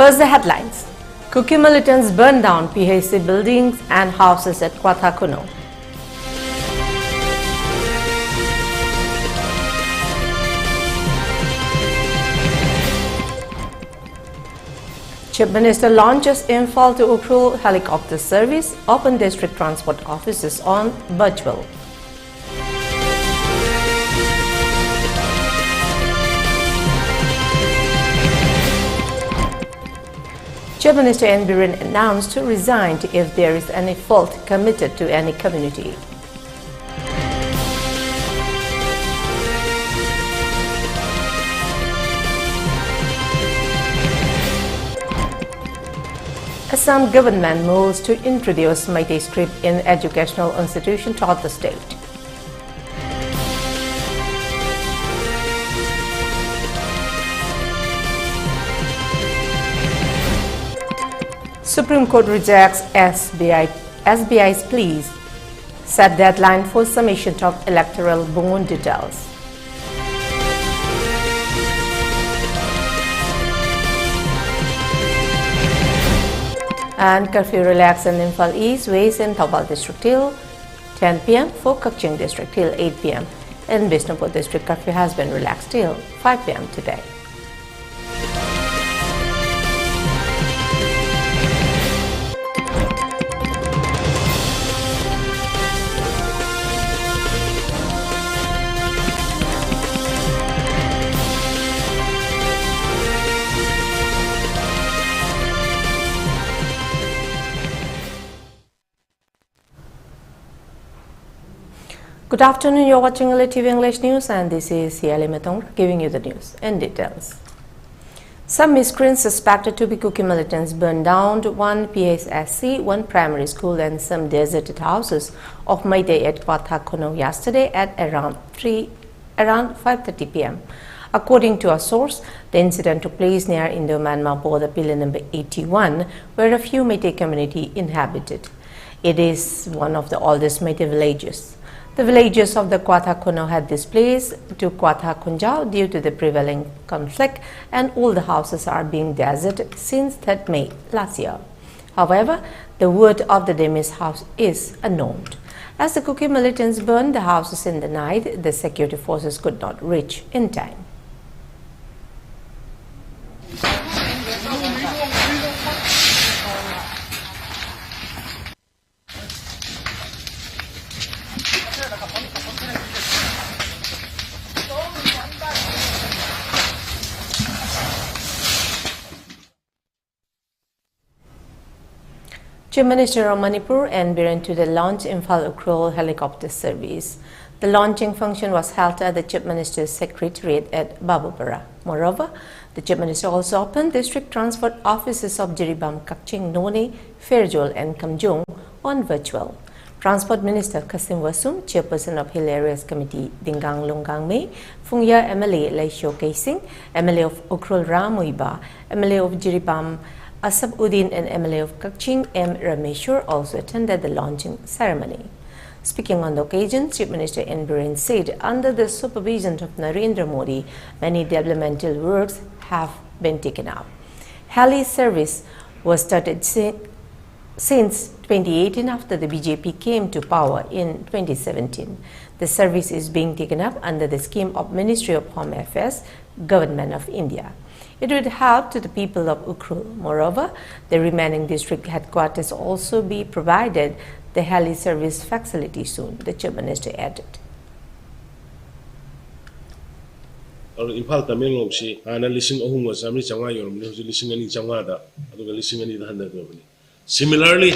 First, the headlines. Kuki militants burn down PHC buildings and houses at Kwathakuno. Chief Minister launches Imphal to Ukhrul helicopter service, open district transport offices on virtual. Chief Minister N. Biren announced to resign if there is any fault committed to any community. Assam government moves to introduce Meitei script in educational institutions throughout the state. Supreme Court rejects SBI's pleas, set deadline for submission of electoral bond details. And curfew relaxed in Imphal East, West and Thoubal District till 10 p.m. for Kaching District till 8 p.m. In Bishnupur District, curfew has been relaxed till 5 p.m. today. Good afternoon, you're watching ELITETV English News and this is Heeyai giving you the news in details. Some miscreants suspected to be Kuki militants burned down one PSSC, one primary school and some deserted houses of Meitei at Kwathakuno yesterday at around 5:30 p.m. According to a source, the incident took place near Indo-Myanmar border pillar number 81, where a few Meitei community inhabited. It is one of the oldest Meitei villages. The villagers of the Kwathakuno had displaced to Kwathakunjao due to the prevailing conflict, and all the houses are being deserted since 3rd May last year. However, the word of the damaged house is unknown. As the Kuki militants burned the houses in the night, the security forces could not reach in time. Chief Minister of Manipur N. Biren to the launch Imphal Ukhrul helicopter service. The launching function was held at the Chief Minister's Secretariat at Babupara. Moreover, the Chief Minister also opened district transport offices of Jiribam, Kakching, Noni, Fairjol and Kamjong on virtual. Transport Minister Kasim Wasum, Chairperson of Hill Areas Committee Dingang Longgang Mei, Phungya MLA Laisho Kaising, MLA of Ukhrul Ramuiba, MLA of Jiribam Asab Uddin and MLA of Kakching M. Rameshwar also attended the launching ceremony. Speaking on the occasion, Chief Minister N. Biren said under the supervision of Narendra Modi, many developmental works have been taken up. Heli service was started since 2018 after the BJP came to power in 2017. The service is being taken up under the scheme of Ministry of Home Affairs, Government of India. It would help to the people of Ukhrul. Moreover, the remaining district headquarters also be provided the heli service facility soon, the Chief Minister added. Imphal Tamil Longsi, and a listing of whom was Amri Changa, your music listening in Chamada, listening in the 100. Similarly, a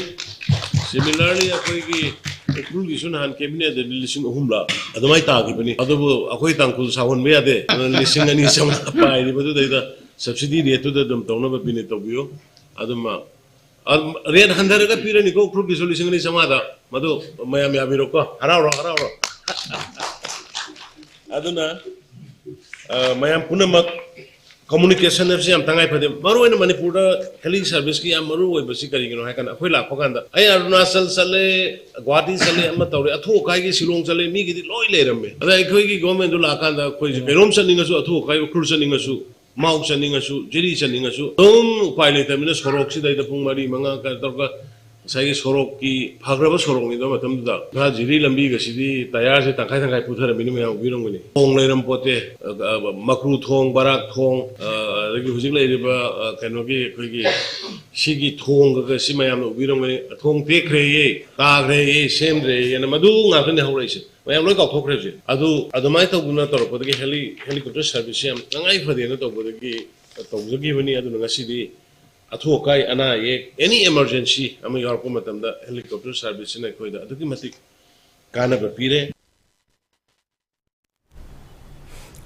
Kurgisun and cabinet the listening of Humla, Adamaita, Akoitanku, Sawan Meade, and listening in some pie, subsidy to the Domtona Pinetobio, Adama. Red Handaraga Piranico, Kruk is listening in Samada, Mado, Miami Abiroka, Harara. Aduna Mayam Punamak communication of Siam Tangai for them. Maru in Manipur, Heli service, Maru, basically, I can Aquila Poganda. I am Nasal Sale, Guati Sale, Amatori, Atu Kai, Silong Sale, Miki, Loy later me. I quickly go into Lakanda, Perum sending us to Kai, Cruising us. mau chaningasu jiri chaningasu pilot amina sorok si daida pung mari manga ka torka sai sorok ki phagraba sorok ni do matam da ga jiri lambi ga sidi tayar se tangkai puthara mini me birong ni thong leiram pote makru thong barak thong ragi hujik leiriba kanogi khoigi sigi thong ga simayam birong ni thong tekre ye ta gre ye sem re ye na madu nga khane hawraise mayam loi ka thokre je adu mai to guna tor podagi helicopter service yam ngai phade na to podagi tawjagi bani adu nga sidi athokai ana ye any emergency ami yar ko matam da helicopter service na koida adu ki mati kana ba pire.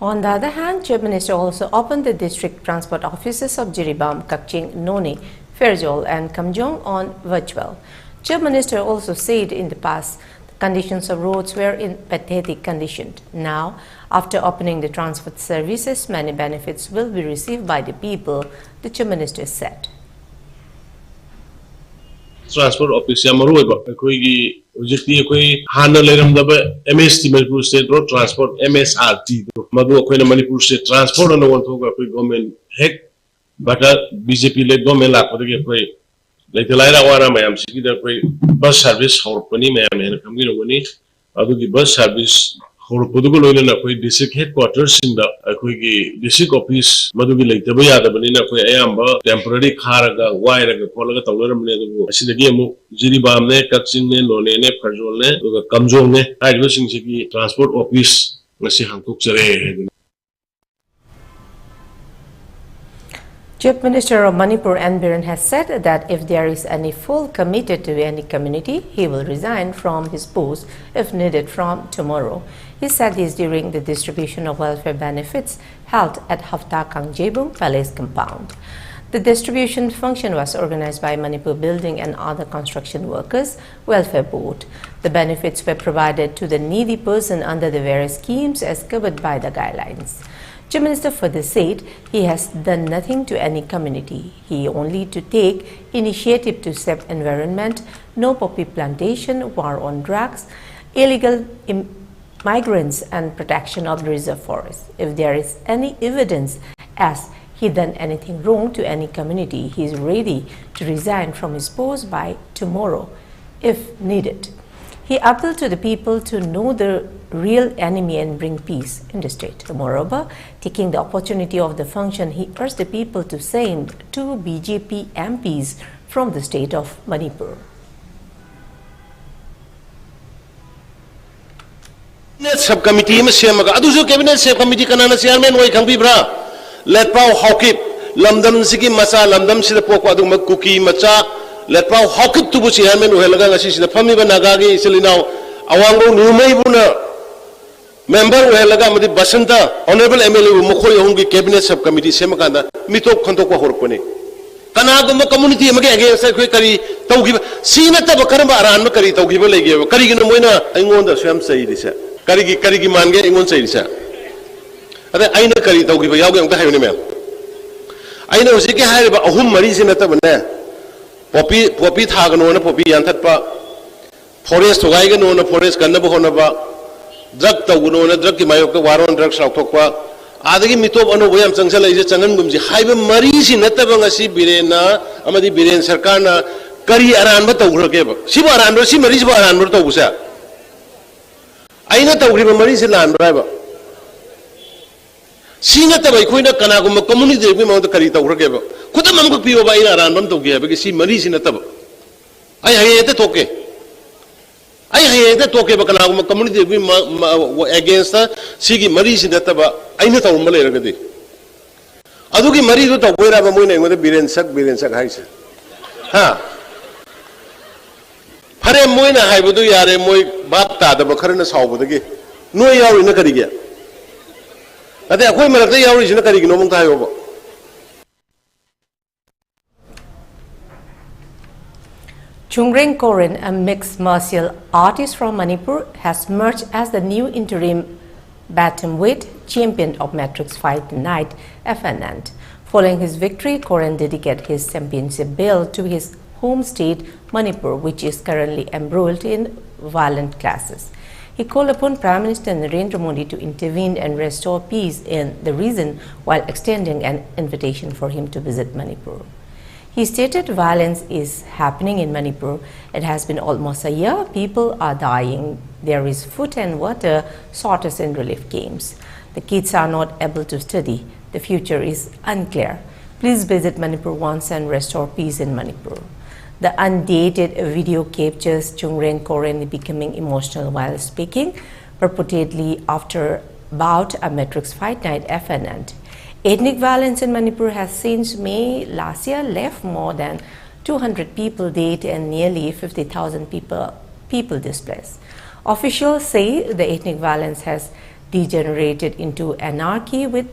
On the other hand, Chief Minister also opened the district transport offices of Jiribam, Kakching, Noni, Ferjol and Kamjong on virtual. Chief Minister also said in the past the conditions of roads were in pathetic condition. Now, after opening the transport services, many benefits will be received by the people, the Chief Minister said. Transport office yamaru ba koigi ujikti koi hana leram da MST Manipur State Road Transport MSRT madu koi na Manipur State Transport na one thoga koi government hek bata BJP led government la kodege koi like laira wara mayam sigi da koi bus service hor pani mayam hen kamgi rogoni adu ki bus service hor podugo loina na koi district headquarters sinda koi ki district office madu ki like taba yada bani na koi ayamba temporary kharaga wairaga kholaga tawlaram ne adu asidagi amu Jiribam ne Kakching ne Lone ne Ferjol ne aduga Kamjong ne haiba singsi transport office ngasi hangtuk jare. Chief Minister of Manipur N. Biren has said that if there is any fool committed to any community, he will resign from his post if needed from tomorrow. He said this during the distribution of welfare benefits held at Hafta Kangjebung Palace compound. The distribution function was organized by Manipur Building and Other Construction Workers Welfare Board. The benefits were provided to the needy person under the various schemes as covered by the guidelines. Chief Minister further said he has done nothing to any community. He only to take initiative to save environment, no poppy plantation, war on drugs, illegal migrants and protection of the reserve forest. If there is any evidence as he done anything wrong to any community, he is ready to resign from his post by tomorrow if needed. He appealed to the people to know the real enemy and bring peace in the state. Moreover, taking the opportunity of the function, he urged the people to send 2 BJP MPs from the state of Manipur. Subcommittee cabinet subcommittee kanana chairman way kangbibra let pau hawkip lamdam sigi macha lamdam sida poko adum kuki macha let pau hawkip tubu chairman uhelaga ngasi sida phami ba nagagi isilinaw awango numai buna member uhelaga madi basanta honorable MLA mukhoy hongi cabinet subcommittee semakanda mitok khantok ko horpone kana gum community amage against khoi kari tawgiba sina tab karamba aran ma kari tawgiba lege kari gina moina aingonda swam sai disa karigi mange ingon sai disa ada aina kari tawgiba yawge ngta hayone mem aina usike hayba ahum mari sina tab ne popi thagano na popi yanthatpa forest hogai no na forest kanna bo hona ba drug tawguno na drug ki mayok waron drug saukthokpa adagi mitop ano boyam changsala ise changan gumji hayba mari sina tab ngasi birena amadi biren sarkar na kari aran ba tawgrake ba siba aran ro si mari siba aran ro tawbusa aina tawgriba mari se lan ba singa tabai khoina kana gum community bi ma kari tawgrake ba khudam am ko piwa ba ina aran bam tawge ba si mari sina tab ai hayete toke ai hayete toke ba kana gum community bi against sigi mari sina tab aina tawum le ragade adugi mari do tawboira ba moina ngode biren sak haise ha fare moina haibudu yare moi bap ta da bakharna saubudagi no yawi na karige ade akoi marakta yawi sina karige no mong tayo ba. Chungring Koren, a mixed martial artist from Manipur, has emerged as the new interim bantamweight champion of Matrix Fight Night FNN. Following his victory, Koren dedicated his championship belt to his home state Manipur, which is currently embroiled in violent clashes. He called upon Prime Minister Narendra Modi to intervene and restore peace in the region while extending an invitation for him to visit Manipur. He stated violence is happening in Manipur. It has been almost a year. People are dying. There is food and water shortage in relief camps. The kids are not able to study. The future is unclear. Please visit Manipur once and restore peace in Manipur. The undated video captures Chungren Koren becoming emotional while speaking, purportedly after about a matrix fight night FNN. Ethnic violence in Manipur has since May last year left more than 200 people dead and nearly 50,000 people displaced. Officials say the ethnic violence has degenerated into anarchy with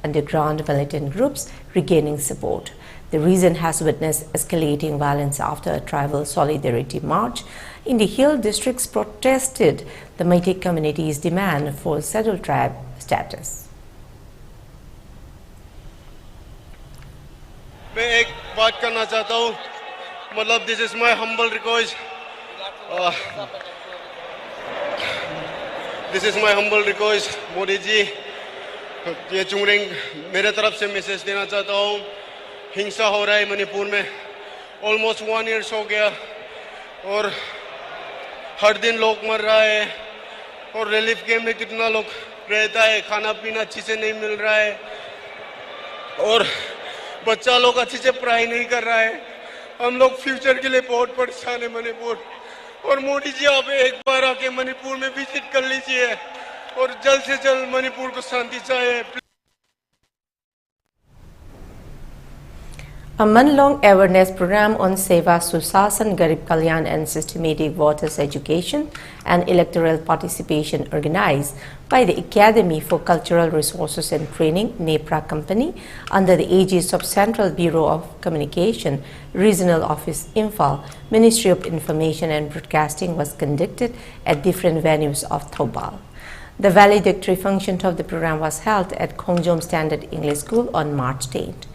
underground militant groups regaining support. The region has witnessed escalating violence after a tribal solidarity march in the hill districts protested the Meitei community's demand for scheduled tribe status. मैं एक बात करना चाहता हूँ मतलब this is my humble request Modi ji ये चुंगरेंग मेरे तरफ से मैसेज देना चाहता हूँ हिंसा हो रहा है मणिपुर में ऑलमोस्ट 1 ईयर हो गया और हर दिन लोग मर रहा है और रिलीफ कैंप में कितना लोग रहता है खाना पीना अच्छी से नहीं मिल रहा है और बच्चा लोग अच्छे से पढ़ाई नहीं कर रहा है हम लोग फ्यूचर के लिए बहुत परेशान है मणिपुर और मोदी जी आप एक बार आके मणिपुर में विजिट कर लीजिए और जल्द से जल्द मणिपुर को शांति चाहिए. A month-long awareness program on Seva Susasan, Garib Kalyan and systematic voters education and electoral participation organized by the Academy for Cultural Resources and Training, NEPRA Company, under the aegis of Central Bureau of Communication, Regional Office Imphal, Ministry of Information and Broadcasting was conducted at different venues of Thoubal. The valedictory function of the program was held at Khongjom Standard English School on March 10th.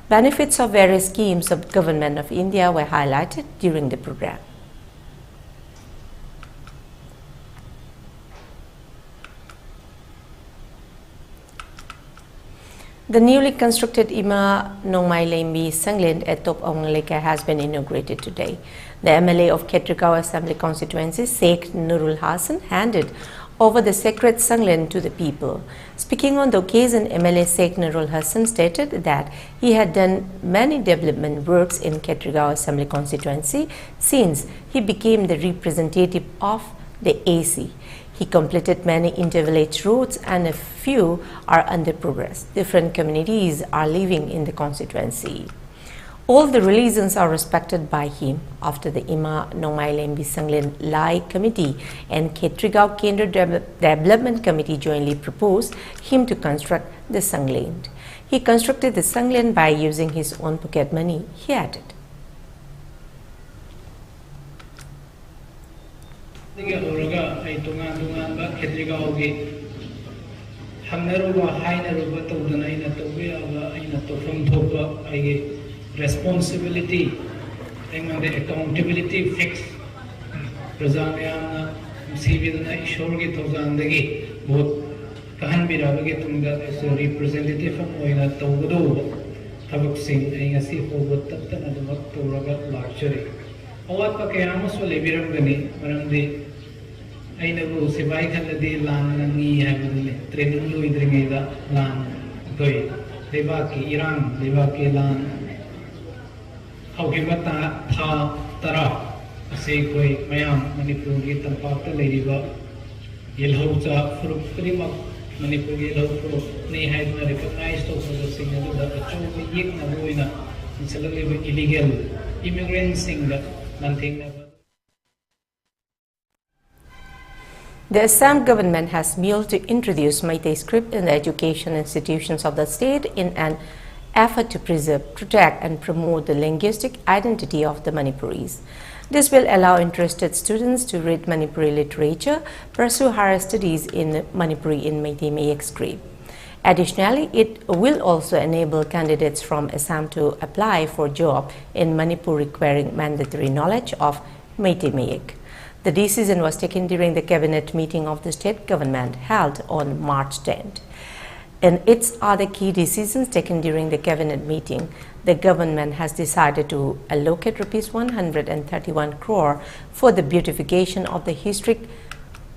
Benefits of various schemes of Government of India were highlighted during the program. The newly constructed Ima Nongmai Lembi Sanglen at Top Ongleka has been inaugurated today. The MLA of Ketrikau Assembly Constituency, Sheikh Nurul Hassan, handed over the sacred Sanglen to the people. Speaking on the occasion, MLA Sheikh Nurul Hassan stated that he had done many development works in Ketrikau Assembly Constituency since he became the representative of the AC. He completed many inter-village roads and a few are under progress. Different communities are living in the constituency. All the religions are respected by him. After the Ima Nongmai Lembi Sanglen Lai Committee and Ketrikau Kendra Development Committee jointly proposed him to construct the Sanglen. He constructed the Sanglen by using his own pocket money, he added. Responsibility and the accountability fix Razamyana Sivil Shorgi Tozandagi both Kahan Birabagi Tunga as a representative of Oina Togudu Tabuk Singh and a sea forward Tatan and the Moktoraga luxury. Awapa Kayamus will live around the Ainabu Sivai Kaladi Lan and Ni have training Louis Drimeda Lan Goi Devaki Iran Devaki Lan. However, Tara, say, Mayam, Manipur, Tampa, Lady Yelhoza, Frima, Manipur, Yellow, they had recognized over the singer that the Chobi Yigna Ruina, and celebrate illegal immigrant singer, nothing never. The Assam government has moved to introduce Meitei script in the education institutions of the state in an effort to preserve, protect and promote the linguistic identity of the Manipuris. This will allow interested students to read Manipuri literature, pursue higher studies in Manipuri in Meitei Mayek script. Additionally, it will also enable candidates from Assam to apply for job in Manipur requiring mandatory knowledge of Meitei Mayek. The decision was taken during the cabinet meeting of the state government held on March 10th. In its other key decisions taken during the cabinet meeting, the government has decided to allocate Rs 131 crore for the beautification of the historic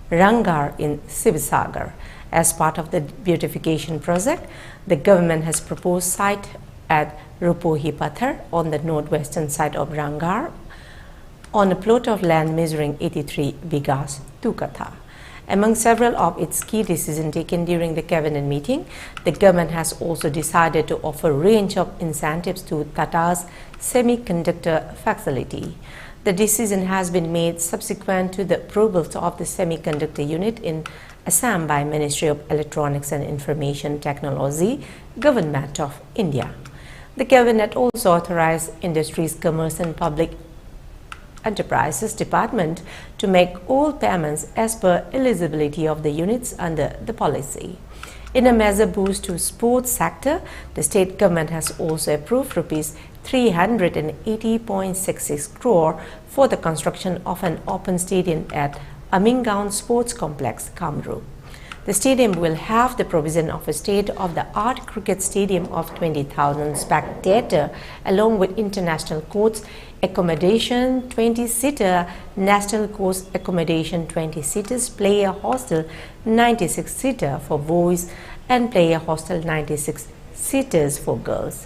Rangar in Sivasagar. As part of the beautification project, the government has proposed site at Rupohi Pathar on the northwestern side of Rangar on a plot of land measuring 83 bighas, 2 katha. Among several of its key decisions taken during the cabinet meeting, the government has also decided to offer a range of incentives to Tata's semiconductor facility. The decision has been made subsequent to the approval of the semiconductor unit in Assam by Ministry of Electronics and Information Technology, Government of India. The cabinet also authorized Industries, Commerce and Public Enterprises Department to make all payments as per eligibility of the units under the policy. In a major boost to sports sector, the state government has also approved Rs 380.66 crore for the construction of an open stadium at Amingaon Sports Complex, Kamru. The stadium will have the provision of a state-of-the-art cricket stadium of 20,000 spectators, along with international courts, accommodation 20-seater, national courts accommodation 20-seaters, player hostel 96-seater for boys and player hostel 96-seaters for girls.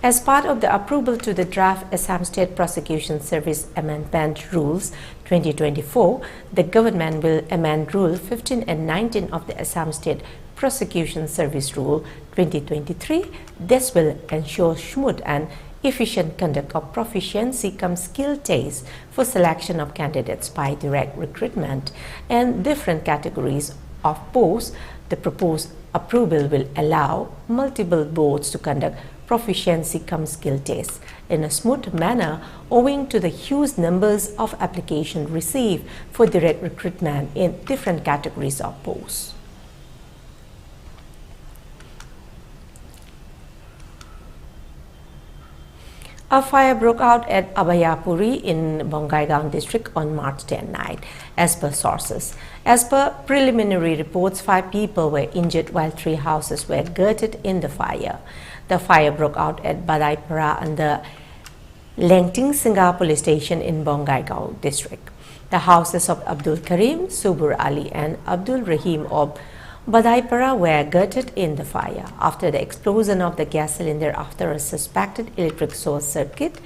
As part of the approval to the draft Assam State Prosecution Service Amendment Rules 2024, the government will amend Rule 15 and 19 of the Assam State Prosecution Service Rule 2023. This will ensure smooth and efficient conduct of proficiency-cum-skill tests for selection of candidates by direct recruitment and different categories of posts. The proposed approval will allow multiple boards to conduct proficiency-cum-skill tests in a smooth manner owing to the huge numbers of applications received for direct recruitment in different categories of posts. A fire broke out at Abhayapuri in Bongaigaon district on March 10 night, as per sources. As per preliminary reports, 5 people were injured while 3 houses were gutted in the fire. The fire broke out at Badaipara under Lengting Singha police station in Bongaigaon district. The houses of Abdul Karim, Subur Ali and Abdul Rahim of Badaipara were gutted in the fire after the explosion of the gas cylinder after a suspected electric source circuit.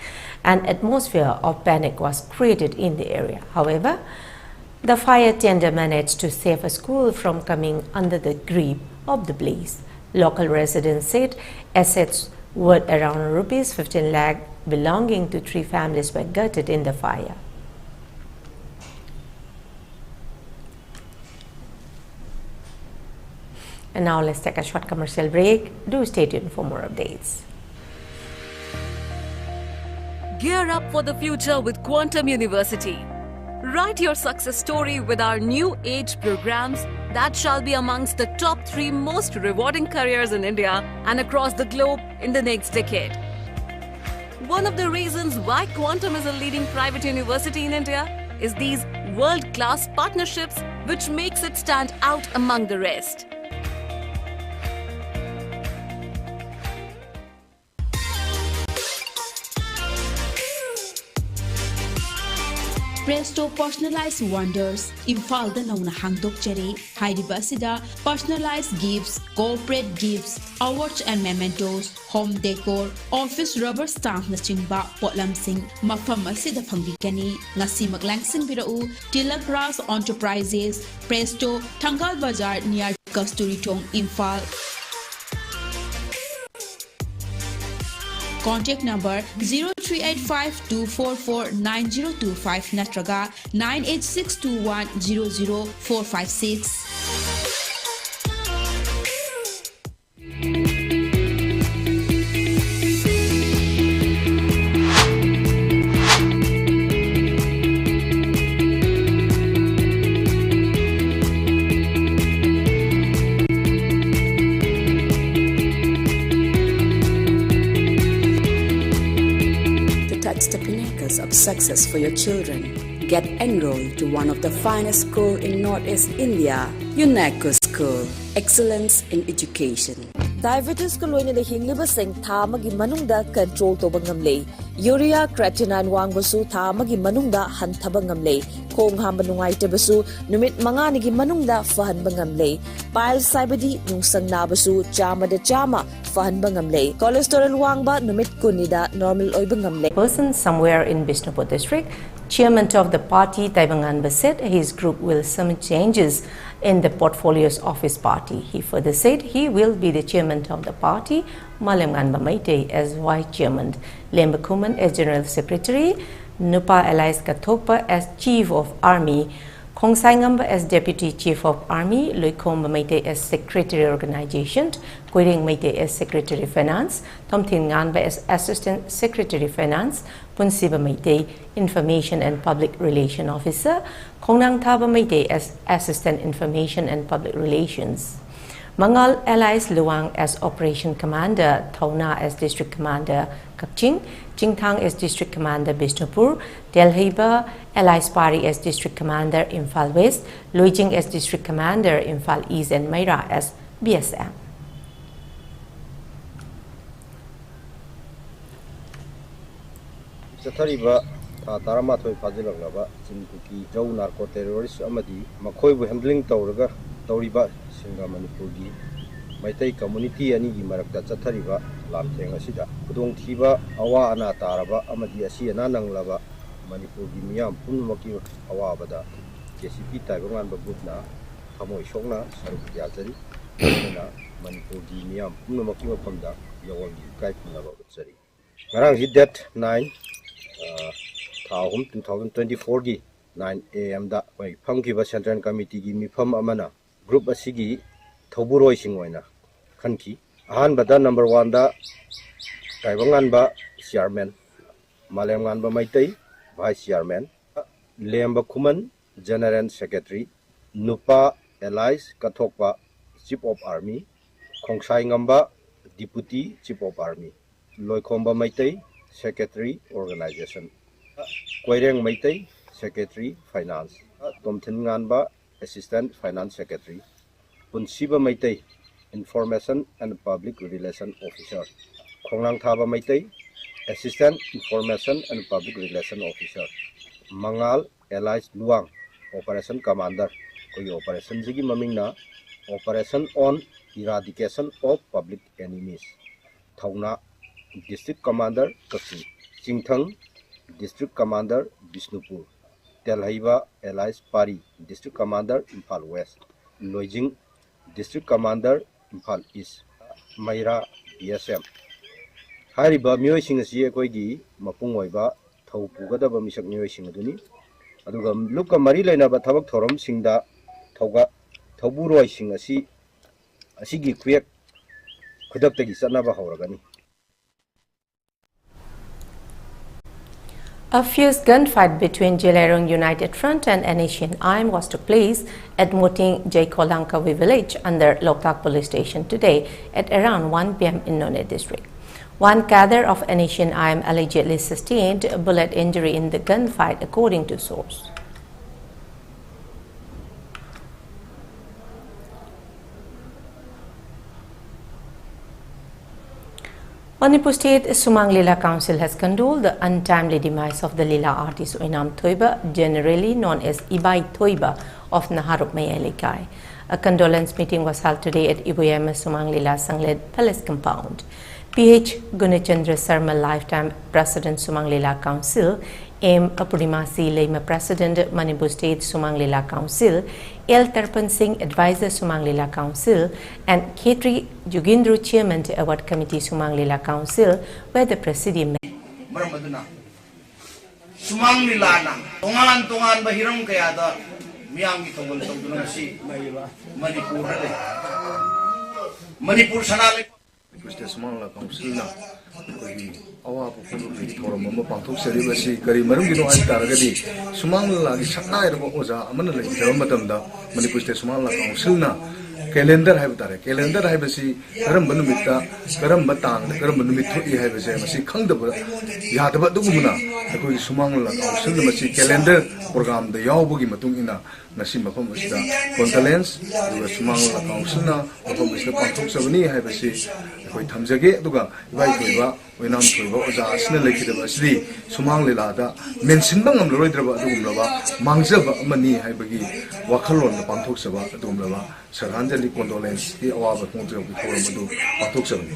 An atmosphere of panic was created in the area. However, the fire tender managed to save a school from coming under the grip of the blaze. Local residents said assets worth around Rs 15 lakh belonging to 3 families were gutted in the fire. And now let's take a short commercial break. Do stay tuned for more updates. Gear up for the future with Quantum University. Write your success story with our new age programs that shall be amongst the top 3 most rewarding careers in India and across the globe in the next decade. One of the reasons why Quantum is a leading private university in India is these world-class partnerships, which makes it stand out among the rest. Presto Personalized Wonders, Imphal Nauna Hangdok Cheri, Haidibasida, Personalized Gifts, Corporate Gifts, Awards and Mementos, Home Decor, Office Rubber Stamp Nachingba, Potlam Singh, Mafam Asida Pangikani, Nasi Maglangsin Birau, Tilak Ras Enterprises, Presto, Tangal Bazar near Kasturi Tong, Imphal. Contact number 0385-244-9025 Natraga 98621-00456. The pinnacles of success for your children. get enrolled to one of the finest schools in Northeast India, UNESCO School. Excellence in Education. Diabetes ko loina da hingliba sing tha magi manungda control to bangamle. Urea creatinine wangbasu tha magi manungda hanthaba ngamle. Khong hamba nungai tebasu numit manga nigi manungda fahan bangamle. Bile saibadi nungsang nabasu chama da chama fahan bangamle. Cholesterol wangba numit kunida normal oy bangamle. Person somewhere in Bishnupur district, chairman of the party Taibangan said his group will summon changes in the portfolios of his party. He further said he will be the chairman of the party, Malemgan Bamaite as vice chairman, Leima Kuman as general secretary, Nupa Elias Katokpa as chief of army, Khongsaingamba as deputy chief of army, Loikom Bamaite as secretary organization, Kuiring Maite as secretary finance, Tomtin Nganba as assistant secretary finance, Punsiba Maite information and public relation officer, Kongnang Thaba Maite as assistant information and public relations. Mangal Elias Luang as operation commander, Thauna as district commander Kakching, Jingthang as district commander Bishnupur, Delhiba Elias Pari as district commander Imphal West, Luijing as district commander Imphal East and Maira as BSM. Sathariba Taramathoi Fazilanga, Simkuki, Joe narco terrorists, Amadi, Makoibu handling Tauraga, Tauriba, Singa Manipuri, Maitai community, and Igimarakta Sathariba, Lamtang Asida, Pudong Tiba, Awa Ana Taraba, Amadi Asi and Anang Lava, Manipur Gimiam, Punmaki, Awabada, JCP Taiwan Babutna, Tamoy Shona, Saruk Yazari, Manipur Gimiam, Punmaki Panda, Yawagi, Kaikunava Sari. Marang hit that 9. 2024 gi 9 AM da oi phangkiba Central Committee gi mifam amana group asigi thoburoi singwaina khanki ahan bada number 1 da Taibangan ba chairman Malemgan ba Maitai vice chairman Lemba Kuman general secretary Nupa Elias Kathokpa chief of army Khongsai Ngamba deputy chief of army Loikhomba Maitai secretary organization Koireng Maitai secretary finance Tomthin Nganba assistant finance secretary Punsiba Maitai information and public relation officer Khongnang Thaba Maitai assistant information and public relation officer Mangal Elias Luang operation commander koi operation jigi mamingna operation on eradication of public enemies Thauna District Commander Kakchi, Jingthang District Commander Bishnupur, Telhaiba Elias Pari District Commander Imphal West, Loijing District Commander Imphal East, Maira BSM. Hariba Myoy Singasi Koigi, Mapungwaiba, Tau Pugadaba Misak Myoy Singaduni, Adugam Luka Marilena Batabak Torom Singda, Tauga, Tauburoi Singasi, Asigi Quiek, Kudaptagi Sanaba Horagani. A fierce gunfight between Jelerong United Front and Enhancement was took place at Muting Jaikolangkawi village under Loktak police station today at around 1 p.m. in Nonne district. One cadre of Enhancement allegedly sustained a bullet injury in the gunfight according to source. Manipur State Sumang Lila Council has condoled the untimely demise of the Lila artist Oinam Thoiba, generally known as Ibai Thoiba of Naharup Mayalikai. A condolence meeting was held today at Ibuyama Sumang Lila Sangled Palace compound. PH Gunachandra Sarma, lifetime President Sumang Lila Council, M. Apurimasi Leima, President Manipur State Sumang Lila Council, L. Tarpan Singh, Advisor Sumang Lila Council, and Khetri Jugindru, Chairman Award Committee Sumang Lila Council, were the presidium. Sumang Lila na tungan bahirang kaya da miyang itong si Manipur Manipur sanami. Manipur Sumang Lila Council na awa po forum mo pangtok seribasi kari marum gino ay taragadi Sumang Lila gi sakna ero oja amana lai daram matamda Manipur Sumang Lila Council na calendar hai batare calendar hai basi karam banumita karam batang karam banumit thoi hai basi masi khangda yadaba dugumna koi Sumang Lila Council masi calendar program da yawbagi matung ina nasi mafam asida condolence duga sumang la council na mafam asida panthok sabani haibasi koi thamjage duga ibai koiba oinam koiba oja asna lekidaba asidi sumang lela da mention bangam loidraba dugumlaba mangjaba amani haibagi wakhalon da panthok saba dugumlaba sarhanjali condolence ki awaba khongjo bi khoram adu panthok sabani.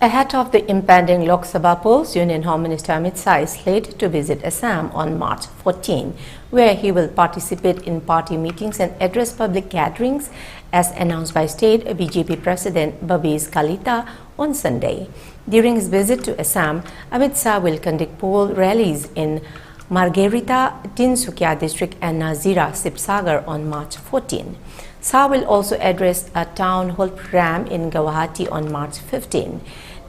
Ahead of the impending Lok Sabha polls, Union Home Minister Amit Shah is slated to visit Assam on March 14, where he will participate in party meetings and address public gatherings, as announced by State BJP President Babis Kalita on Sunday. During his visit to Assam, Amit Shah will conduct poll rallies in Margherita, Tinsukia district and Nazira, Sibsagar on March 14. Shah will also address a town hall program in Guwahati on March 15.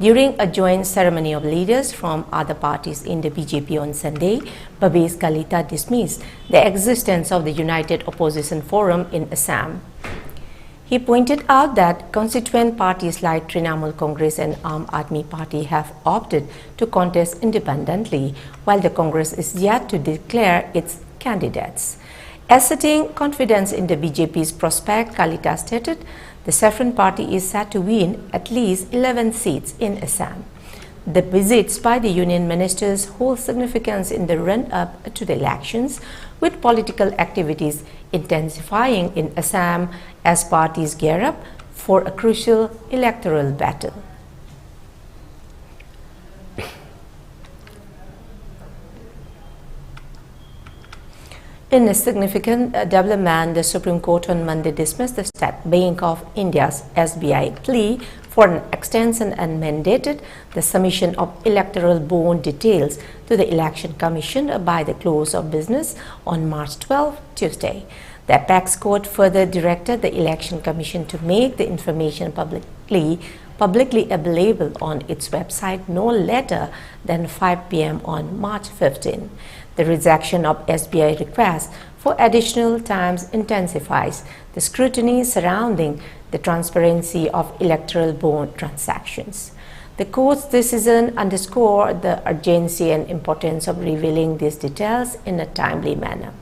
During a joint ceremony of leaders from other parties in the BJP on Sunday, Babis Kalita dismissed the existence of the United Opposition Forum in Assam. He pointed out that constituent parties like Trinamool Congress and Aam Aadmi Party have opted to contest independently, while the Congress is yet to declare its candidates. Asserting confidence in the BJP's prospect, Kalita stated the Saffron Party is set to win at least 11 seats in Assam. The visits by the union ministers hold significance in the run-up to the elections, with political activities intensifying in Assam as parties gear up for a crucial electoral battle. In a significant development, the Supreme Court on Monday dismissed the State Bank of India's SBI plea for an extension and mandated the submission of electoral bond details to the Election Commission by the close of business on March 12, Tuesday. The Apex Court further directed the Election Commission to make the information publicly available on its website no later than 5 p.m. on March 15. The rejection of SBI requests for additional times intensifies the scrutiny surrounding the transparency of electoral bond transactions. The court's decision underscored the urgency and importance of revealing these details in a timely manner.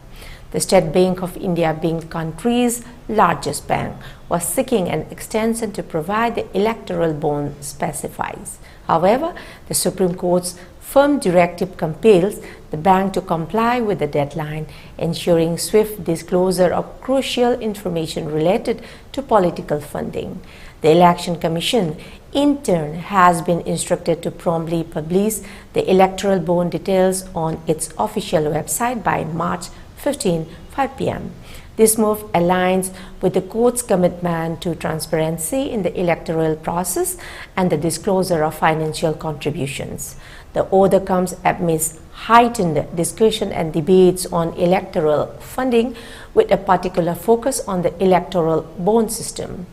The State Bank of India, being the country's largest bank, was seeking an extension to provide the electoral bond specifies. However, the Supreme Court's firm directive compels the bank to comply with the deadline, ensuring swift disclosure of crucial information related to political funding. The Election Commission, in turn, has been instructed to promptly publish the electoral bond details on its official website by March 15, 5 p.m. This move aligns with the court's commitment to transparency in the electoral process and the disclosure of financial contributions. The order comes amidst heightened discussion and debates on electoral funding, with a particular focus on the electoral bond system.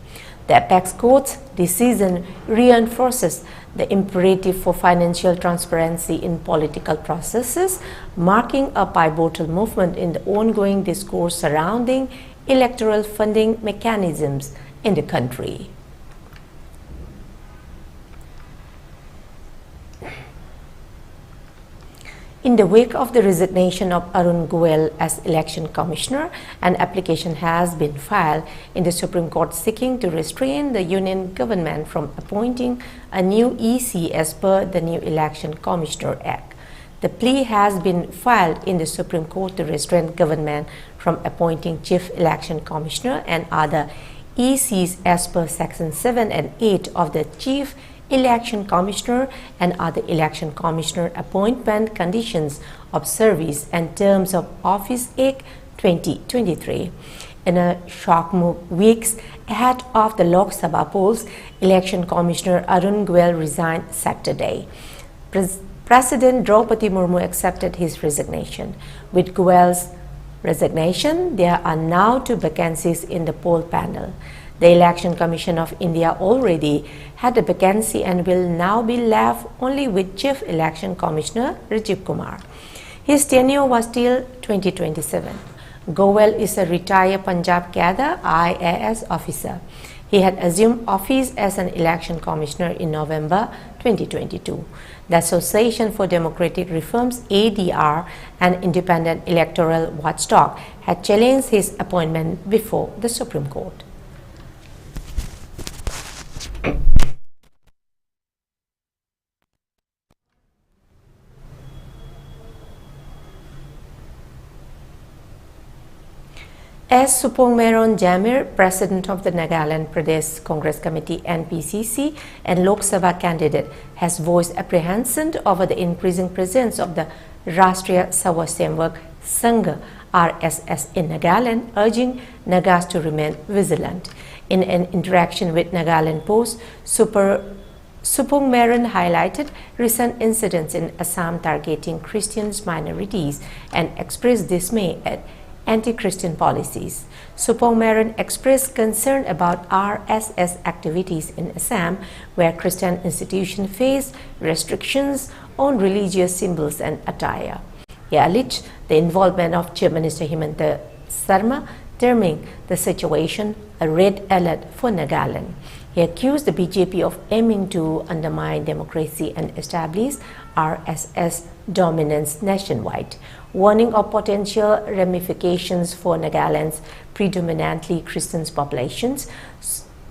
The Apex Court's decision reinforces the imperative for financial transparency in political processes, marking a pivotal movement in the ongoing discourse surrounding electoral funding mechanisms in the country. In the wake of the resignation of Arun Goel as Election Commissioner, an application has been filed in the Supreme Court seeking to restrain the Union government from appointing a new EC as per the new Election Commissioner Act. The plea has been filed in the Supreme Court to restrain government from appointing Chief Election Commissioner and other ECs as per Section 7 and 8 of the Chief Election Commissioner and other Election Commissioner Appointment Conditions of Service and Terms of Office Act 2023. In a shock move weeks ahead of the Lok Sabha polls, Election Commissioner Arun Goel resigned Saturday. President Draupadi Murmu accepted his resignation. With Goel's resignation, there are now 2 vacancies in the poll panel. The Election Commission of India already had a vacancy and will now be left only with Chief Election Commissioner Rajiv Kumar. His tenure was till 2027. Goel is a retired Punjab cadre IAS officer. He had assumed office as an election commissioner in November 2022. The Association for Democratic Reforms, ADR, an independent electoral watchdog, had challenged his appointment before the Supreme Court. As Supong Meron Jamir, president of the Nagaland Pradesh Congress Committee NPCC and Lok Sabha candidate, has voiced apprehension over the increasing presence of the Rashtriya Swayamsevak Sangh RSS in Nagaland, urging Nagas to remain vigilant. In an interaction with Nagaland Post, Supong Meron highlighted recent incidents in Assam targeting Christian minorities and expressed dismay at anti-Christian policies. Supong Meron expressed concern about RSS activities in Assam, where Christian institutions face restrictions on religious symbols and attire. He alleged the involvement of Chief Minister Himanta Sarma, terming the situation a red alert for Nagaland. He accused the BJP of aiming to undermine democracy and establish RSS dominance nationwide, warning of potential ramifications for Nagaland's predominantly Christian populations.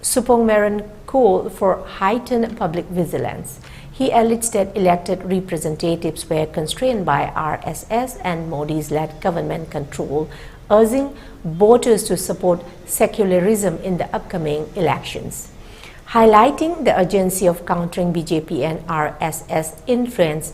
Supong Meron called for heightened public vigilance. He alleged that elected representatives were constrained by RSS and Modi's-led government control, urging voters to support secularism in the upcoming elections. Highlighting the urgency of countering BJP and RSS influence,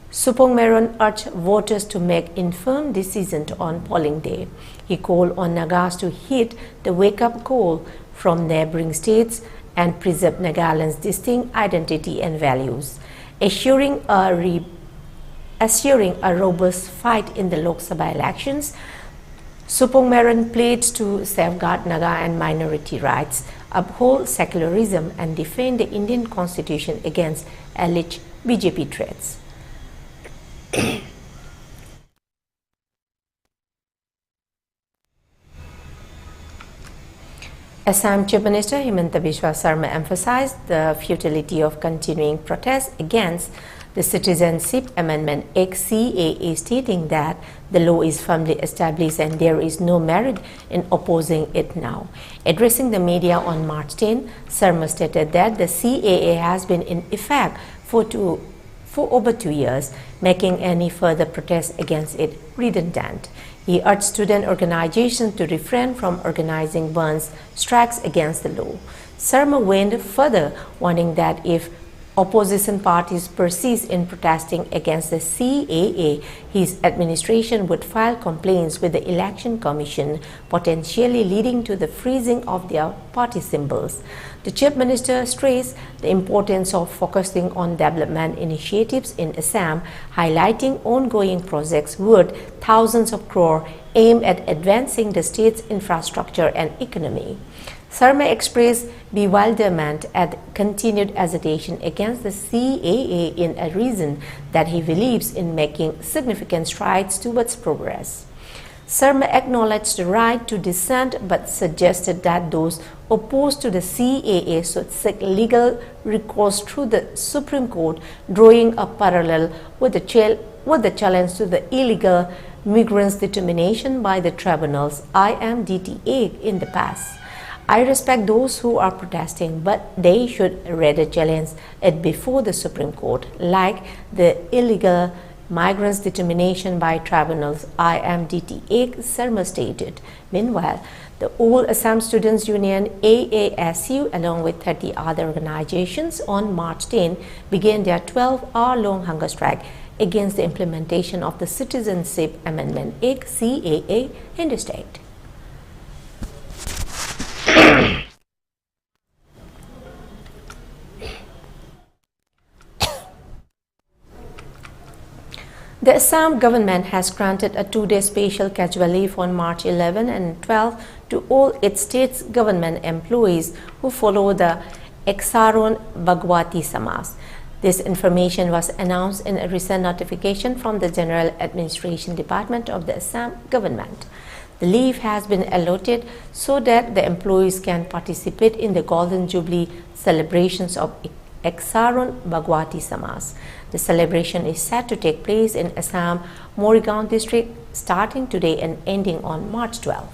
Supong Meron urged voters to make informed decisions on polling day. He called on Nagas to heed the wake-up call from neighboring states and preserve Nagaland's distinct identity and values, assuring a robust fight in the Lok Sabha elections. Supong Meron pledged to safeguard Naga and minority rights, uphold secularism, and defend the Indian Constitution against alleged BJP threats. Assam Chief Minister Himanta Biswa Sarma emphasized the futility of continuing protests against the Citizenship Amendment Act CAA, stating that the law is firmly established and there is no merit in opposing it now. Addressing the media on March 10, Sarma stated that the CAA has been in effect for over 2 years, making any further protest against it redundant. He urged student organizations to refrain from organizing burns, strikes against the law. Sarma went further, warning that if opposition parties persist in protesting against the CAA, his administration would file complaints with the Election Commission, potentially leading to the freezing of their party symbols. The Chief Minister stressed the importance of focusing on development initiatives in Assam, highlighting ongoing projects worth thousands of crores aimed at advancing the state's infrastructure and economy. Sarma expressed bewilderment at continued agitation against the CAA in a reason that he believes in making significant strides towards progress. Sarma acknowledged the right to dissent but suggested that those opposed to the CAA should seek legal recourse through the Supreme Court, drawing a parallel with the challenge to the illegal migrants' determination by the tribunals IMDTA in the past. I respect those who are protesting, but they should rather challenge it before the Supreme Court, like the illegal migrants' determination by tribunals IMDTA, Sarma stated. Meanwhile, the All Assam Students Union AASU, along with 30 other organizations, on March 10 began their 12-hour-long hunger strike against the implementation of the Citizenship Amendment Act CAA in the state. The Assam government has granted a 2-day special casual leave on March 11 and 12 to all its state's government employees who follow the Eksaron Bhagwati Samas. This information was announced in a recent notification from the General Administration Department of the Assam government. The leave has been allotted so that the employees can participate in the Golden Jubilee celebrations of Eksaron Bhagwati Samas. The celebration is set to take place in Assam, Morrigaon district, starting today and ending on March 12.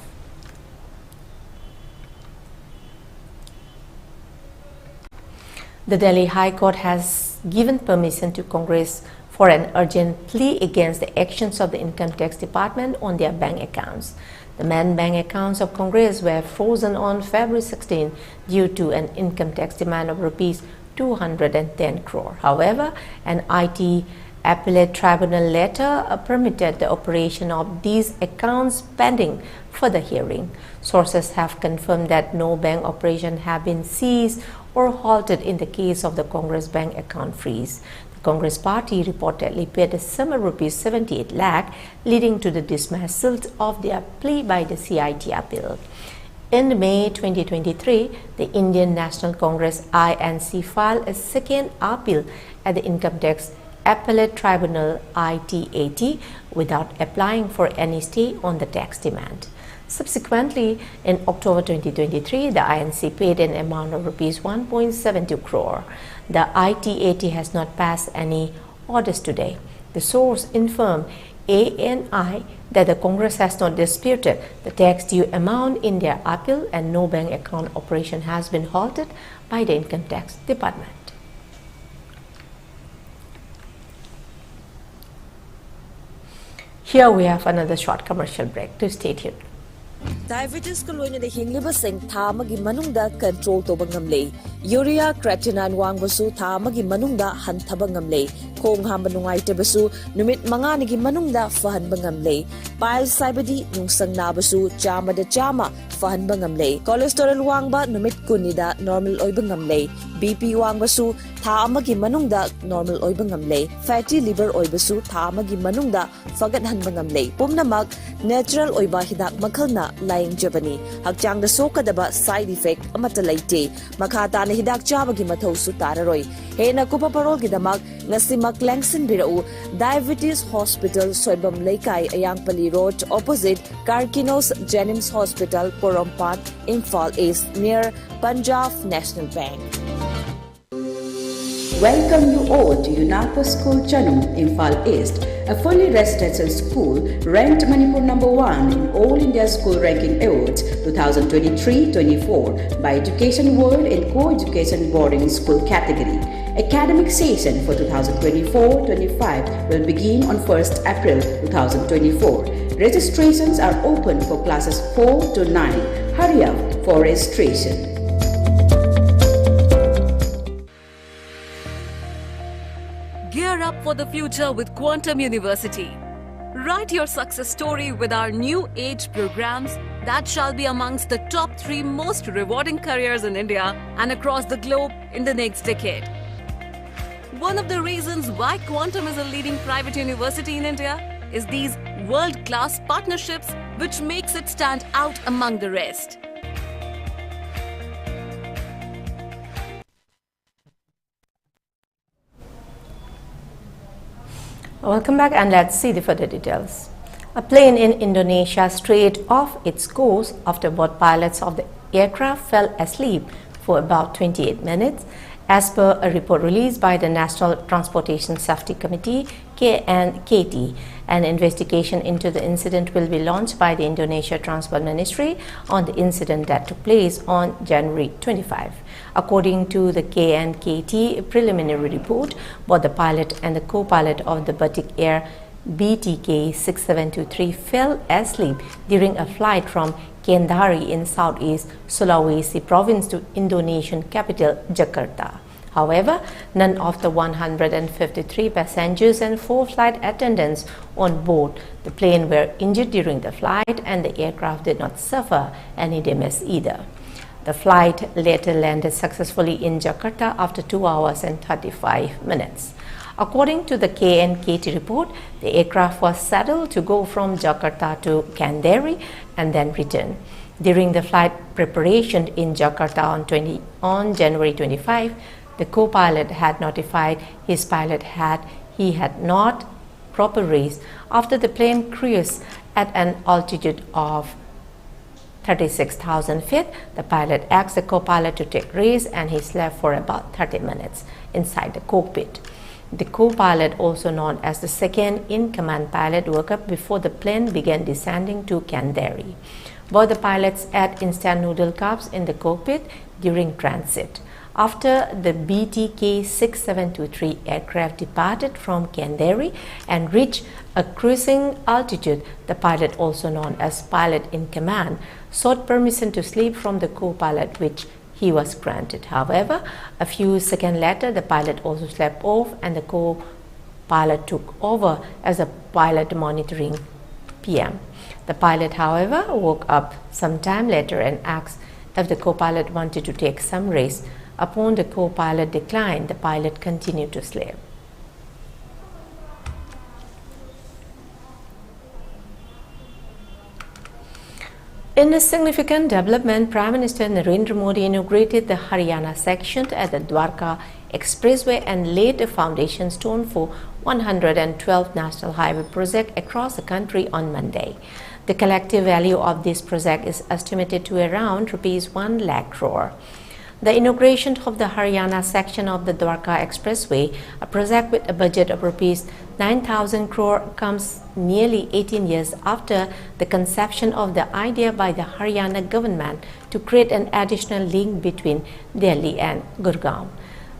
The Delhi High Court has given permission to Congress for an urgent plea against the actions of the Income Tax Department on their bank accounts. The main bank accounts of Congress were frozen on February 16 due to an income tax demand of Rs 210 crore. However, an IT appellate tribunal later permitted the operation of these accounts pending further hearing. Sources have confirmed that no bank operation have been seized or halted in the case of the Congress bank account freeze. The Congress party reportedly paid a sum of Rs 78 lakh, leading to the dismissal of their plea by the CIT appeal. In May 2023, the Indian National Congress INC filed a second appeal at the Income Tax Appellate Tribunal ITAT without applying for any stay on the tax demand. Subsequently, in October 2023, the INC paid an amount of Rs 1.72 crore. The ITAT has not passed any orders today. The source informed ANI that the Congress has not disputed the tax due amount in their appeal and no bank account operation has been halted by the Income Tax Department. Here we have another short commercial break. To stay tuned. Diabetes ko loina de hingliba sing tha magi manungda control to bangamle. Urea creatinine wangbasu tha magi manungda hanthaba ngamle. Khong hamba nungai tebasu numit manga nigi manungda fahan bangamle. Pile saibadi nungsang nabasu chama da chama fahan bangamle. Cholesterol wangba numit kunida normal oy bangamle. BP wangbasu tha amagi manungda normal oy bangamle. Fatty liver oy basu tha amagi manungda fagat han bangamle. Pumnamak natural oy ba hidak makhalna laying jabani. Hakjang da sokadaba side effect amata laite. Makata na hidak chabagi mathaw su tararoy. Hena kupa parol gidamak ngasi maklangsin birau Diabetes Hospital Soibam Laikai Ayangpali Road opposite Karkinos Jenims Hospital Porompat Imphal East near Punjab National Bank. Welcome you all to UNAPO School Chanum, Imphal East, a fully residential school ranked Manipur #1 in All India School Ranking Awards 2023-24 by Education World in Co-Education Boarding School category. Academic session for 2024-25 will begin on 1st April 2024. Registrations are open for classes 4 to 9. Hurry up for registration. Gear up for the future with Quantum University. Write your success story with our new age programs that shall be amongst the top 3 most rewarding careers in India and across the globe in the next decade. One of the reasons why Quantum is a leading private university in India is these world-class partnerships which makes it stand out among the rest. Welcome back and let's see the further details. A plane in Indonesia strayed off its course after both pilots of the aircraft fell asleep for about 28 minutes. As per a report released by the National Transportation Safety Committee (KNKT), an investigation into the incident will be launched by the Indonesia Transport Ministry on the incident that took place on January 25. According to the KNKT preliminary report, both the pilot and the co-pilot of the Batik Air BTK 6723 fell asleep during a flight from Kendari in southeast Sulawesi province to Indonesian capital Jakarta. However, none of the 153 passengers and 4 flight attendants on board the plane were injured during the flight, and the aircraft did not suffer any damage either. The flight later landed successfully in Jakarta after 2 hours and 35 minutes. According to the KNKT report, the aircraft was scheduled to go from Jakarta to Kendari and then return. During the flight preparation in Jakarta on January 25, the co-pilot had notified his pilot he had not proper rest after the plane cruised at an altitude of 36,000 feet. The pilot asked the co-pilot to take risks, and he slept for about 30 minutes inside the cockpit. The co-pilot, also known as the second-in-command pilot, woke up before the plane began descending to Kandahar. Both the pilots ate instant noodle cups in the cockpit during transit. After the BTK 6723 aircraft departed from Kandahar and reached a cruising altitude, the pilot, also known as pilot in command, sought permission to sleep from the co-pilot, which he was granted. However, a few seconds later, the pilot also slept off and the co-pilot took over as a pilot monitoring PM. The pilot, however, woke up sometime later and asked if the co-pilot wanted to take some rest. Upon the co-pilot declined, the pilot continued to sleep. In a significant development, Prime Minister Narendra Modi inaugurated the Haryana section at the Dwarka Expressway and laid the foundation stone for 112 national highway projects across the country on Monday. The collective value of this project is estimated to around rupees 1 lakh crore. The inauguration of the Haryana section of the Dwarka Expressway, a project with a budget of rupees 9,000 crore, comes nearly 18 years after the conception of the idea by the Haryana government to create an additional link between Delhi and Gurgaon.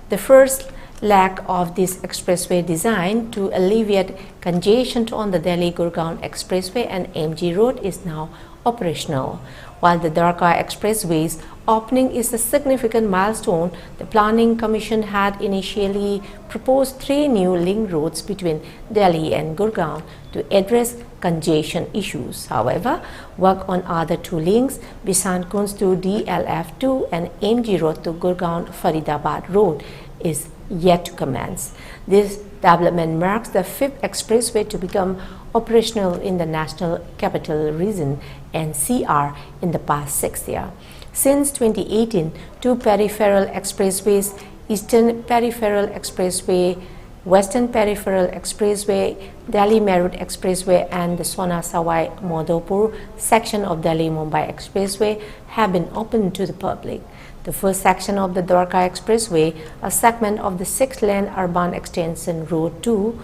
The first leg of this expressway, designed to alleviate congestion on the Delhi-Gurgaon Expressway and MG Road, is now operational. While the Dwarka Expressway's opening is a significant milestone, the Planning Commission had initially proposed 3 new link roads between Delhi and Gurgaon to address congestion issues. However, work on other 2 links, Bisankunj to DLF2 and MG Road to Gurgaon-Faridabad Road, is yet to commence. This development marks the 5th expressway to become operational in the National Capital Region (NCR) in the past 6 years. Since 2018, 2 peripheral expressways, Eastern Peripheral Expressway, Western Peripheral Expressway, Delhi Meerut Expressway, and the Sona Sawai Madhopur section of Delhi-Mumbai Expressway have been opened to the public. The first section of the Dwarka Expressway, a segment of the 6-lane urban extension Road 2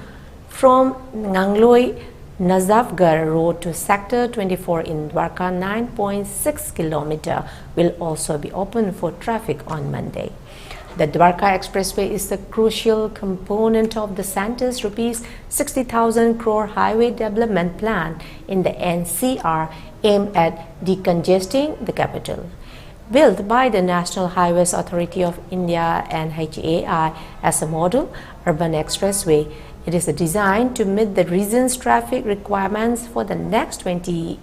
from Ngangloi Nazafgarh Road to Sector 24 in Dwarka, 9.6 km, will also be open for traffic on Monday. The Dwarka Expressway is a crucial component of the centre's rupees 60,000 crore highway development plan in the NCR, aimed at decongesting the capital. Built by the National Highways Authority of India and Heeyai as a model urban expressway, it is designed to meet the region's traffic requirements for the next 20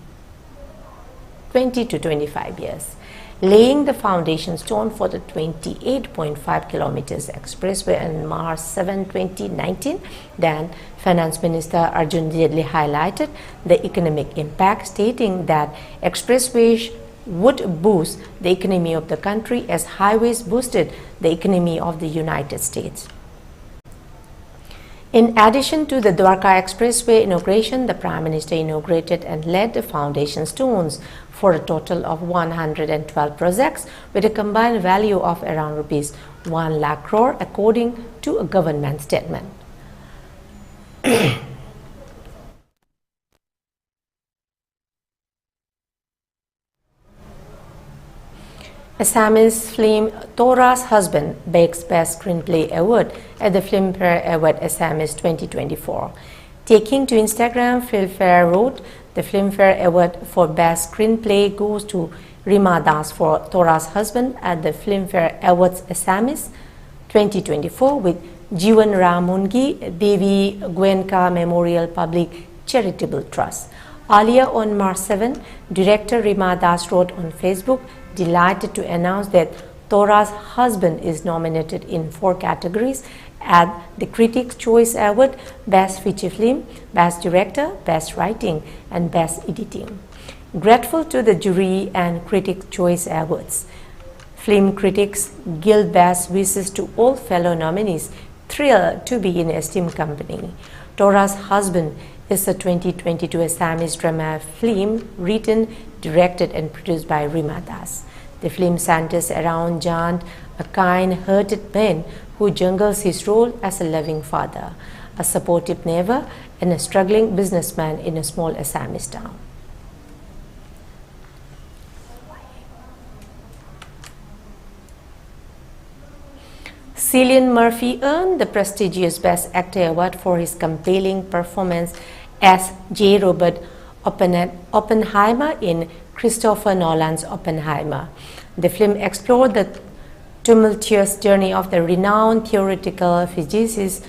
to 25 years. Laying the foundation stone for the 28.5 kilometers expressway on March 7, 2019, then Finance Minister Arjun Jaitley highlighted the economic impact, stating that expressways would boost the economy of the country as highways boosted the economy of the United States. In addition to the Dwarka Expressway inauguration, the Prime Minister inaugurated and laid the foundation stones for a total of 112 projects with a combined value of around rupees 1 lakh crore, according to a government statement. Assamese film Tora's Husband bags Best Screenplay Award at the Filmfare Award Assamese 2024. Taking to Instagram, Filmfare wrote, the Filmfare Award for Best Screenplay goes to Rima Das for Tora's Husband at the Filmfare Awards Assamese 2024 with Jiwan Ramungi Devi Gwenka Memorial Public Charitable Trust. Earlier on March 7, director Rima Das wrote on Facebook, delighted to announce that Tora's Husband is nominated in 4 categories at the Critics' Choice Award: Best Feature Film, Best Director, Best Writing, and Best Editing. Grateful to the jury and Critics' Choice Awards, Film Critics Guild best wishes to all fellow nominees, thrilled to be in esteemed company. Tora's Husband is a 2022 Assamese drama film written, directed and produced by Rima Das. The film centers around Jan, a kind-hearted man who juggles his role as a loving father, a supportive neighbor and a struggling businessman in a small Assamese town. Cillian Murphy earned the prestigious Best Actor award for his compelling performance as J. Robert Oppenheimer in Christopher Nolan's Oppenheimer. The film explored the tumultuous journey of the renowned theoretical physicist,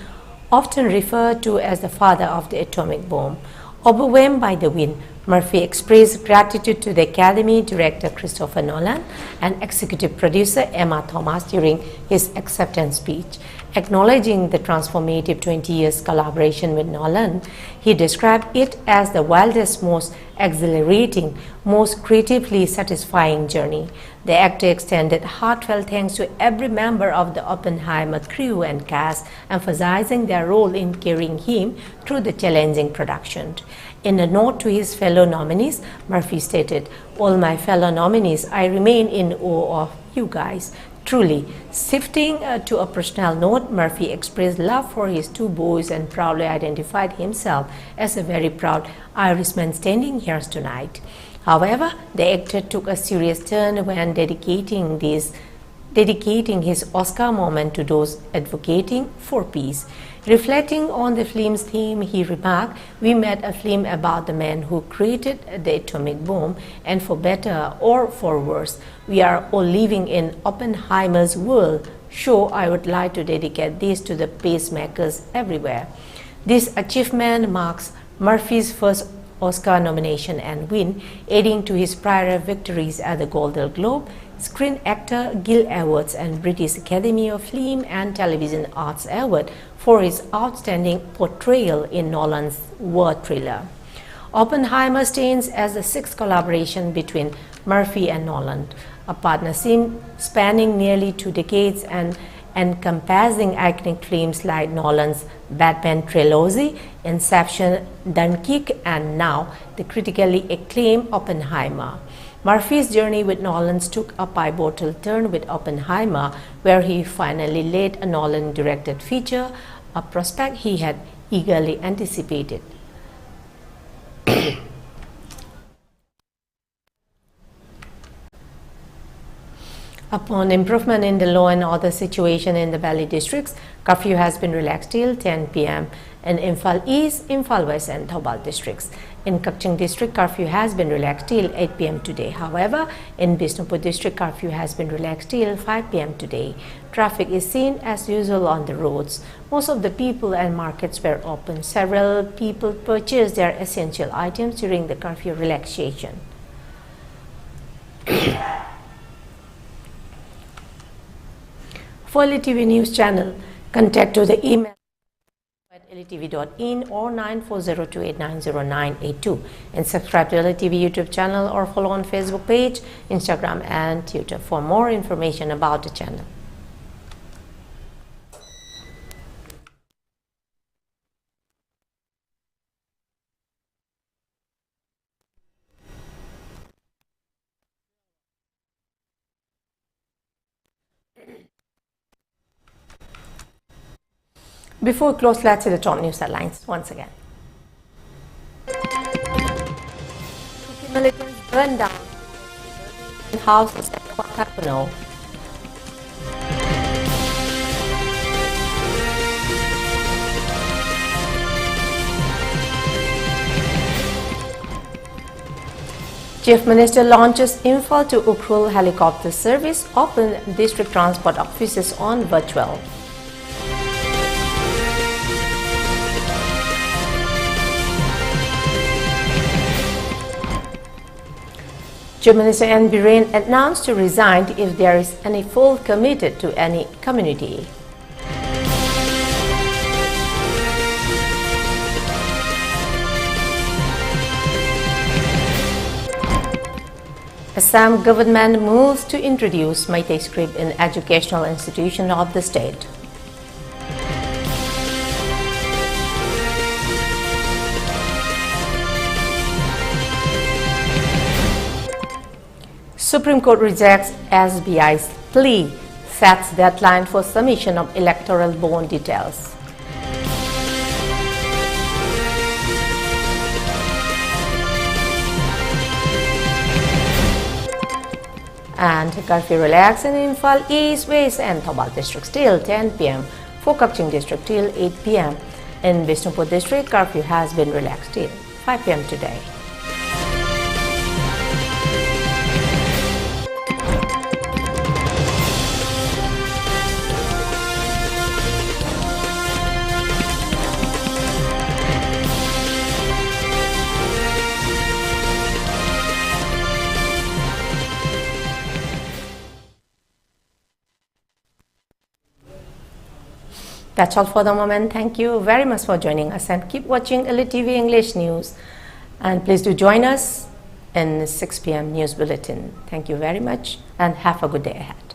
often referred to as the father of the atomic bomb. Overwhelmed by the win, Murphy expressed gratitude to the Academy Director Christopher Nolan and Executive Producer Emma Thomas during his acceptance speech. Acknowledging the transformative 20 years collaboration with Nolan, he described it as the wildest, most exhilarating, most creatively satisfying journey. The actor extended heartfelt thanks to every member of the Oppenheimer crew and cast, emphasizing their role in carrying him through the challenging production. In a note to his fellow nominees, Murphy stated, "All my fellow nominees, I remain in awe of you guys. Truly." Shifting to a personal note, Murphy expressed love for his two boys and proudly identified himself as a very proud Irishman standing here tonight. However, the actor took a serious turn when dedicating his Oscar moment to those advocating for peace. Reflecting on the film's theme, he remarked, "We made a film about the man who created the atomic bomb, and for better or for worse, we are all living in Oppenheimer's world. So I would like to dedicate this to the peacemakers everywhere." This achievement marks Murphy's first Oscar nomination and win, adding to his prior victories at the Golden Globe, Screen Actor Guild Awards and British Academy of Film and Television Arts Award for his outstanding portrayal in Nolan's war thriller. Oppenheimer stands as the sixth collaboration between Murphy and Nolan, a partnership spanning nearly 2 decades and encompassing iconic films like Nolan's Batman trilogy, Inception, Dunkirk, and now the critically acclaimed Oppenheimer. Murphy's journey with Nolan took a pivotal turn with Oppenheimer, where he finally led a Nolan-directed feature, a prospect he had eagerly anticipated. Upon improvement in the law and order situation in the Valley districts, curfew has been relaxed till 10 p.m. in Imphal East, Imphal West and Thoubal districts. In Kakching district, curfew has been relaxed till 8 p.m. today. However, in Bishnupur district, curfew has been relaxed till 5 p.m. today. Traffic is seen as usual on the roads. Most of the people and markets were open. Several people purchased their essential items during the curfew relaxation. For ELITETV News Channel, contact to the email at elitv.in or 9402890982 and subscribe to ELITETV YouTube channel or follow on Facebook page, Instagram and Twitter for more information about the channel. Before we close, let's see the top news headlines once again. Kuki militants burned down houses at Wakapano. Chief Minister launches Imphal to Ukhrul helicopter service, open district transport offices on virtual. Chief Minister N. Biren announced to resign if there is any fault committed to any community. Assam government moves to introduce Meitei script in educational institutions of the state. Supreme Court rejects SBI's plea, sets deadline for submission of electoral bond details. And curfew relaxed in Imphal East, West and Thoubal districts till 10 p.m. For Kakching district till 8 p.m. In Bishnupur district, curfew has been relaxed till 5 p.m. today. That's all for the moment. Thank you very much for joining us and keep watching ELITETV English News. And please do join us in 6 p.m. news bulletin. Thank you very much and have a good day ahead.